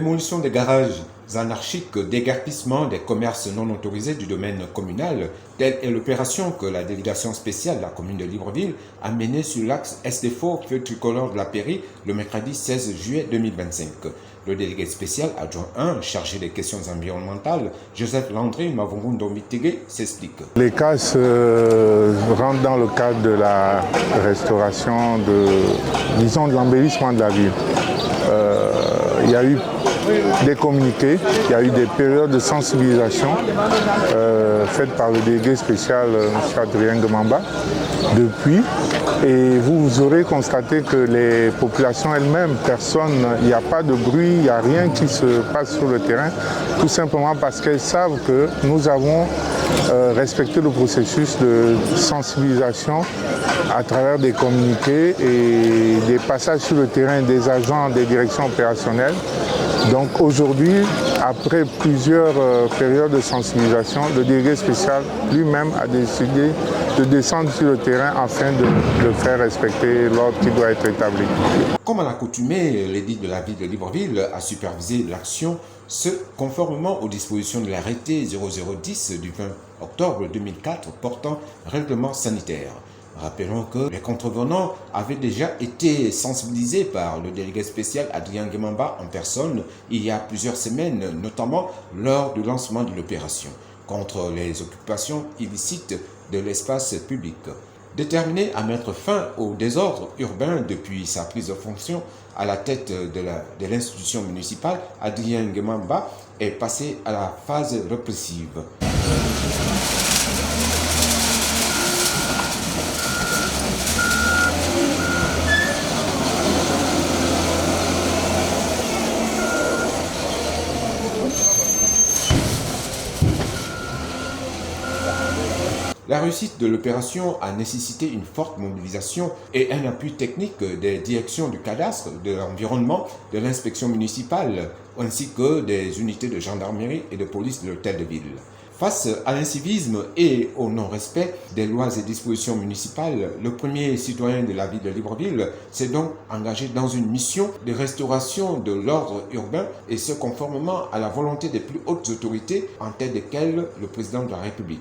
Démolition des garages anarchiques, déguerpissement des commerces non autorisés du domaine communal, telle est l'opération que la délégation spéciale de la commune de Libreville a menée sur l'axe Est-Fort Feu Tricolore de la Pairie le mercredi 16 juillet 2025. Le délégué spécial adjoint 1, chargé des questions environnementales, Joseph Landry Mavungundo Mitigé, s'explique. Les cas rentrent dans le cadre de la restauration, de l'embellissement de la ville. Il y a eu des communiqués, il y a eu des périodes de sensibilisation faites par le délégué spécial M. Adrien Gemamba depuis. Et vous aurez constaté que les populations elles-mêmes, il n'y a pas de bruit, il n'y a rien qui se passe sur le terrain, tout simplement parce qu'elles savent que nous avons respecté le processus de sensibilisation à travers des communiqués et des passages sur le terrain des agents des directions opérationnelles. Donc aujourd'hui, après plusieurs périodes de sensibilisation, le délégué spécial lui-même a décidé de descendre sur le terrain afin de faire respecter l'ordre qui doit être établi. Comme à l'accoutumée, l'édit de la ville de Libreville a supervisé l'action, ce conformément aux dispositions de l'arrêté 0010 du 20 octobre 2004 portant règlement sanitaire. Rappelons que les contrevenants avaient déjà été sensibilisés par le délégué spécial Adrien Gemamba en personne il y a plusieurs semaines, notamment lors du lancement de l'opération contre les occupations illicites de l'espace public. Déterminé à mettre fin au désordre urbain depuis sa prise de fonction à la tête de l'institution municipale, Adrien Gemamba est passé à la phase répressive. La réussite de l'opération a nécessité une forte mobilisation et un appui technique des directions du cadastre, de l'environnement, de l'inspection municipale, ainsi que des unités de gendarmerie et de police de l'hôtel de ville. Face à l'incivisme et au non-respect des lois et dispositions municipales, le premier citoyen de la ville de Libreville s'est donc engagé dans une mission de restauration de l'ordre urbain et ce conformément à la volonté des plus hautes autorités en tête desquelles le président de la République.